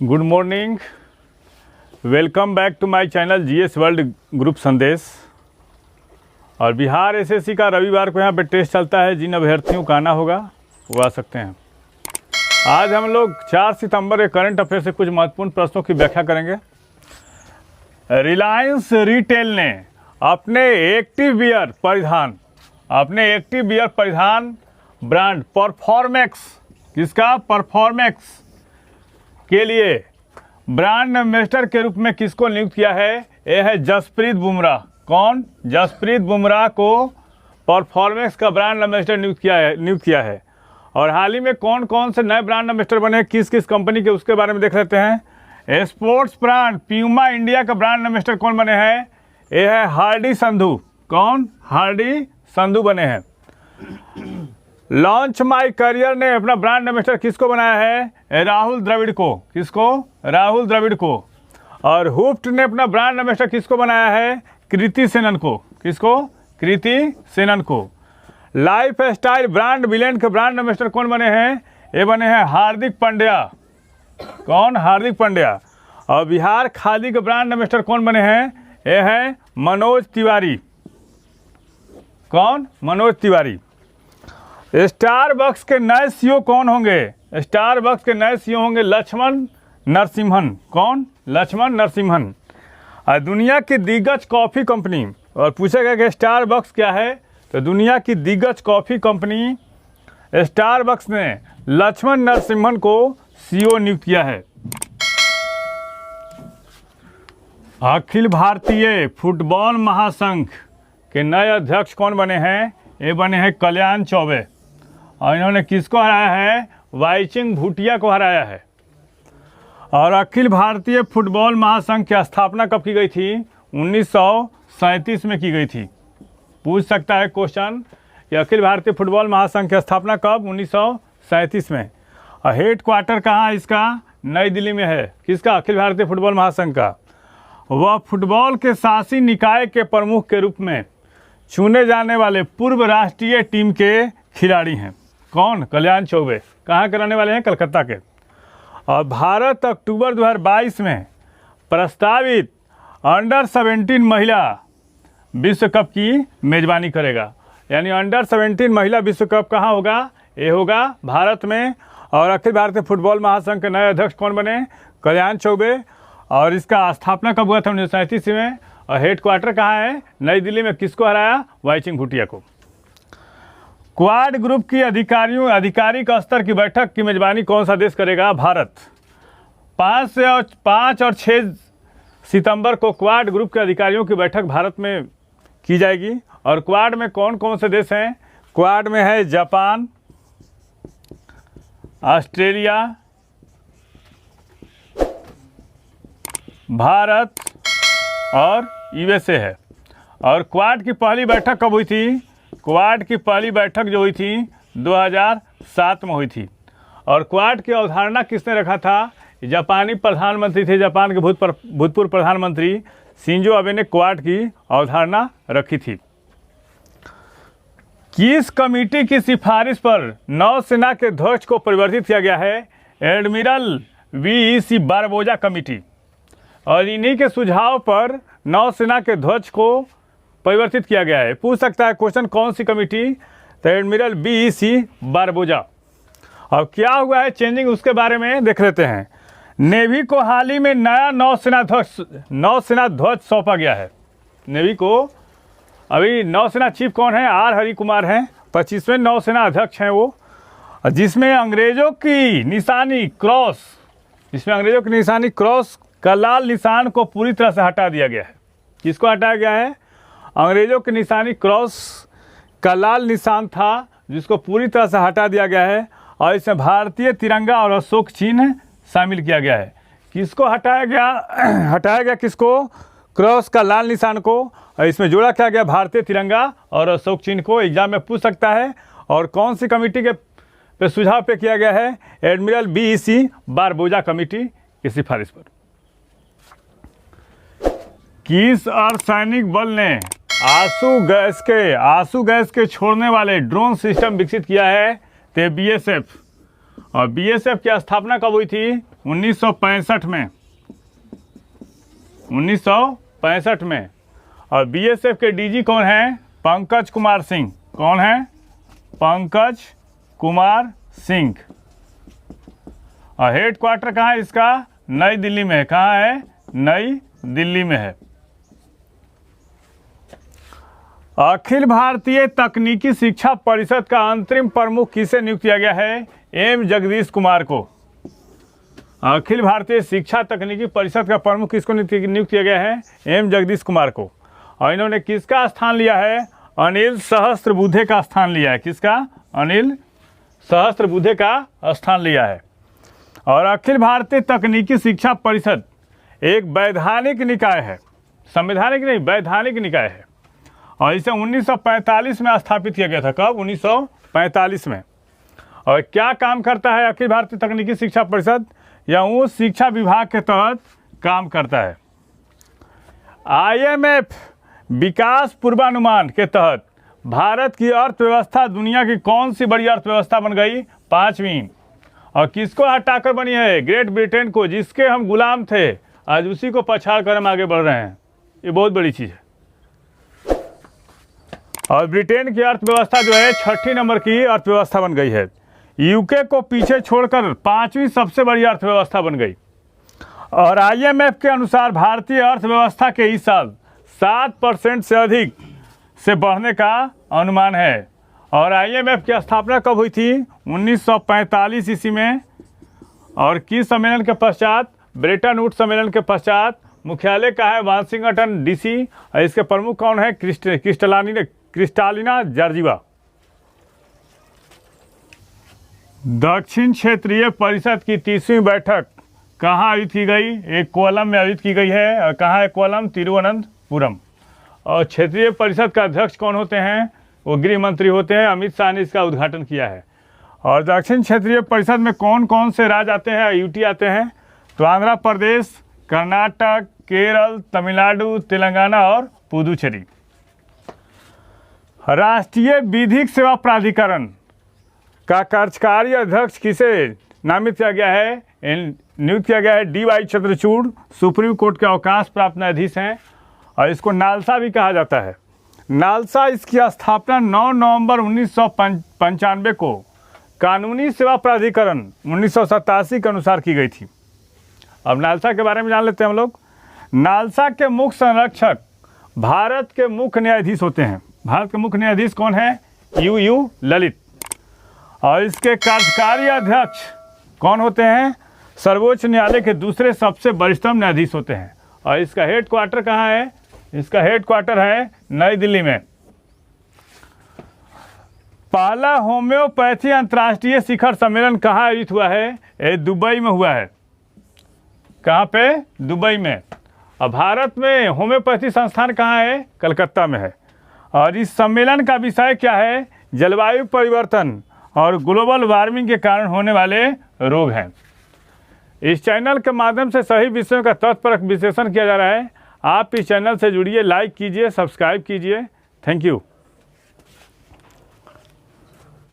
Good morning, welcome back to my channel GS world group Sandesh. और Bihar SSC का रविवार को यहाँ पे टेस्ट चलता है। जिन अभ्यर्थियों का आना होगा वो आ सकते हैं। आज हम लोग 4 सितंबर के करंट अफेयर से कुछ महत्वपूर्ण प्रश्नों की व्याख्या करेंगे। रिलायंस रिटेल ने अपने एक्टिव बियर परिधान ब्रांड परफॉर्मेक्स, किसका परफॉर्मेक्स के लिए ब्रांड एम्बेसडर के रूप में किसको नियुक्त किया है? यह है जसप्रीत बुमराह। कौन? जसप्रीत बुमराह को परफॉर्मेक्स का ब्रांड एम्बेसडर नियुक्त किया है। और हाल ही में कौन कौन से नए ब्रांड एम्बेसडर बने, किस किस कंपनी के, उसके बारे में देख लेते हैं। स्पोर्ट्स ब्रांड प्यूमा इंडिया का ब्रांड एम्बेसडर कौन बने हैं? यह है हार्डी संधू। कौन? हार्डी संधू बने हैं। लॉन्च माई करियर ने अपना ब्रांड एम्बेसडर किसको बनाया है? राहुल द्रविड़ को। किसको? राहुल द्रविड़ को। और हुफ्ट ने अपना ब्रांड एम्बेसडर किसको बनाया है? कृति सेनन को। किसको? कृति सेनन को। लाइफ स्टाइल ब्रांड बिलेंड के ब्रांड एम्बेसडर कौन बने हैं? ये बने हैं हार्दिक पांड्या। कौन? हार्दिक पांड्या। और बिहार खादी के ब्रांड एम्बेसडर कौन बने हैं? ये है मनोज तिवारी। कौन? मनोज तिवारी। स्टारबक्स के नए सीईओ कौन होंगे? स्टारबक्स के नए सीईओ होंगे लक्ष्मण नरसिम्हन। कौन? लक्ष्मण नरसिम्हन। और दुनिया की दिग्गज कॉफ़ी कंपनी, और पूछेगा कि स्टारबक्स क्या है, तो दुनिया की दिग्गज कॉफ़ी कंपनी स्टारबक्स ने लक्ष्मण नरसिम्हन को सीईओ नियुक्त किया है। अखिल भारतीय फुटबॉल महासंघ के नए अध्यक्ष कौन बने हैं? ये बने हैं कल्याण चौबे। और इन्होंने किसको हराया है? वाईचिंग भूटिया को हराया है। और अखिल भारतीय फुटबॉल महासंघ की स्थापना कब की गई थी? 1937 में की गई थी। पूछ सकता है क्वेश्चन कि अखिल भारतीय फुटबॉल महासंघ की स्थापना कब? 1937 में। और हेड क्वार्टर कहाँ है इसका? नई दिल्ली में है। किसका? अखिल भारतीय फुटबॉल महासंघ का। वह फुटबॉल के शासी निकाय के प्रमुख के रूप में चुने जाने वाले पूर्व राष्ट्रीय टीम के खिलाड़ी हैं। कौन? कल्याण चौबे। कहाँ के रहने वाले हैं? कलकत्ता के। और भारत अक्टूबर 2022 में प्रस्तावित अंडर 17 महिला विश्व कप की मेजबानी करेगा। यानी अंडर 17 महिला विश्व कप कहाँ होगा? ये होगा भारत में। और अखिल भारतीय फुटबॉल महासंघ के नए अध्यक्ष कौन बने? कल्याण चौबे। और इसका स्थापना कब हुआ था? 1937 में। और हेड क्वार्टर कहाँ है? नई दिल्ली में। किसको हराया? वाईचिंग भूटिया को। क्वाड ग्रुप की आधिकारिक स्तर की बैठक की मेजबानी कौन सा देश करेगा? भारत। 5 और 6 सितंबर को क्वाड ग्रुप के अधिकारियों की बैठक भारत में की जाएगी। और क्वाड में कौन कौन से देश हैं? क्वाड में है जापान, ऑस्ट्रेलिया, भारत और यूएसए है। और क्वाड की पहली बैठक कब हुई थी? क्वाड की पहली बैठक जो हुई थी 2007 में हुई थी। और क्वाड की अवधारणा किसने रखा था? जापानी प्रधानमंत्री थे, जापान के भूतपूर्व प्रधानमंत्री शिंजो आबे ने क्वाड की अवधारणा रखी थी। किस कमेटी की सिफारिश पर नौसेना के ध्वज को परिवर्तित किया गया है? Admiral VEC Barbosa committee. और इन्हीं के सुझाव पर नौसेना के ध्वज को परिवर्तित किया गया है। पूछ सकता है क्वेश्चन कौन सी कमेटी? तो एडमिरल वीईसी बारबोजा। अब क्या हुआ है चेंजिंग, उसके बारे में देख लेते हैं। नेवी को हाल ही में नया नौसेना ध्वज सौंपा गया है। नेवी को अभी नौसेना चीफ कौन है? आर हरि कुमार हैं। 25वें नौसेना अध्यक्ष हैं वो। जिसमें अंग्रेजों की निशानी क्रॉस का लाल निशान को पूरी तरह से हटा दिया गया है। किसको हटाया गया है? अंग्रेजों की निशानी क्रॉस का लाल निशान था, जिसको पूरी तरह से हटा दिया गया है। और इसमें भारतीय तिरंगा और अशोक चिन्ह शामिल किया गया है। किसको हटाया गया? किसको? क्रॉस का लाल निशान को। और इसमें जोड़ा क्या गया? भारतीय तिरंगा और अशोक चिन्ह को। एग्जाम में पूछ सकता है। और कौन सी कमेटी के पे सुझाव पे किया गया है? एडमिरल वीईसी बारबोजा कमेटी की सिफारिश पर। किस अर्धसैनिक बल ने आंसू गैस के छोड़ने वाले ड्रोन सिस्टम विकसित किया है? तो बीएसएफ। और बीएसएफ की स्थापना कब हुई थी? 1965 में, 1965 में। और बीएसएफ के डीजी कौन हैं? पंकज कुमार सिंह। कौन है? पंकज कुमार सिंह। और हेड क्वार्टर कहाँ है इसका? नई दिल्ली में है। कहाँ है? नई दिल्ली में है। अखिल भारतीय तकनीकी शिक्षा परिषद का अंतरिम प्रमुख किसे नियुक्त किया गया है? एम जगदीश कुमार को। अखिल भारतीय शिक्षा तकनीकी परिषद का प्रमुख किसको नियुक्त किया गया है? एम जगदीश कुमार को। और इन्होंने किसका स्थान लिया है? अनिल सहस्त्रबुद्धे का स्थान लिया है। किसका? अनिल सहस्त्रबुद्धे का स्थान लिया है। और अखिल भारतीय तकनीकी शिक्षा परिषद एक वैधानिक निकाय है, संवैधानिक नहीं, वैधानिक निकाय है। और इसे 1945 में स्थापित किया गया था। कब? 1945 में। और क्या काम करता है अखिल भारतीय तकनीकी शिक्षा परिषद? या उच्च शिक्षा विभाग के तहत काम करता है। IMF विकास पूर्वानुमान के तहत भारत की अर्थव्यवस्था दुनिया की कौन सी बड़ी अर्थव्यवस्था बन गई? 5वीं। और किसको हटाकर बनी है? ग्रेट ब्रिटेन को, जिसके हम गुलाम थे, आज उसी को पछाड़ कर हम आगे बढ़ रहे हैं। ये बहुत बड़ी चीज़ है। और ब्रिटेन की अर्थव्यवस्था जो है 6 नंबर की अर्थव्यवस्था बन गई है। यूके को पीछे छोड़कर 5वीं सबसे बड़ी अर्थव्यवस्था बन गई। और IMF के अनुसार भारतीय अर्थव्यवस्था के इस साल 7% से अधिक से बढ़ने का अनुमान है। और IMF की स्थापना कब हुई थी? 1945 ईस्वी में। और किस सम्मेलन के पश्चात? ब्रेटन वुड्स सम्मेलन के पश्चात। मुख्यालय का है वाशिंगटन DC। और इसके प्रमुख कौन है? Kristalina Georgieva. दक्षिण क्षेत्रीय परिषद की 30वीं बैठक कहाँ आयोजित की गई? एक कोलम में आयोजित की गई है। और कहाँ है कोलम? तिरुवनंतपुरम। और क्षेत्रीय परिषद का अध्यक्ष कौन होते हैं? वो गृह मंत्री होते हैं। अमित शाह ने इसका उद्घाटन किया है। और दक्षिण क्षेत्रीय परिषद में कौन कौन से राज्य आते हैं, यूटी आते हैं? तो आंध्र प्रदेश, कर्नाटक, केरल, तमिलनाडु, तेलंगाना और पुदुचेरी। राष्ट्रीय विधिक सेवा प्राधिकरण का कार्यकारी अध्यक्ष किसे नामित किया गया है? नियुक्त किया गया है DY चंद्रचूड़। सुप्रीम कोर्ट के अवकाश प्राप्त न्यायाधीश हैं। और इसको नालसा भी कहा जाता है। नालसा, इसकी स्थापना 9 नवंबर 1995 को कानूनी सेवा प्राधिकरण 1987 के अनुसार की गई थी। अब नालसा के बारे में जान लेते हैं हम लोग। नालसा के मुख्य संरक्षक भारत के मुख्य न्यायाधीश होते हैं। भारत के मुख्य न्यायाधीश कौन है? UU ललित। और इसके कार्यकारी अध्यक्ष कौन होते हैं? सर्वोच्च न्यायालय के दूसरे सबसे वरिष्ठतम न्यायाधीश होते हैं। और इसका हेड क्वार्टर कहाँ है? इसका हेड क्वार्टर है नई दिल्ली में। पहला होम्योपैथी अंतर्राष्ट्रीय शिखर सम्मेलन कहाँ आयोजित हुआ है? ये दुबई में हुआ है। कहाँ पे? दुबई में। और भारत में होम्योपैथी संस्थान कहाँ है? कलकत्ता में है। और इस सम्मेलन का विषय क्या है? जलवायु परिवर्तन और ग्लोबल वार्मिंग के कारण होने वाले रोग हैं। इस चैनल के माध्यम से सही विषयों का तथ्यपरक विश्लेषण किया जा रहा है। आप इस चैनल से जुड़िए, लाइक कीजिए, सब्सक्राइब कीजिए। Thank you.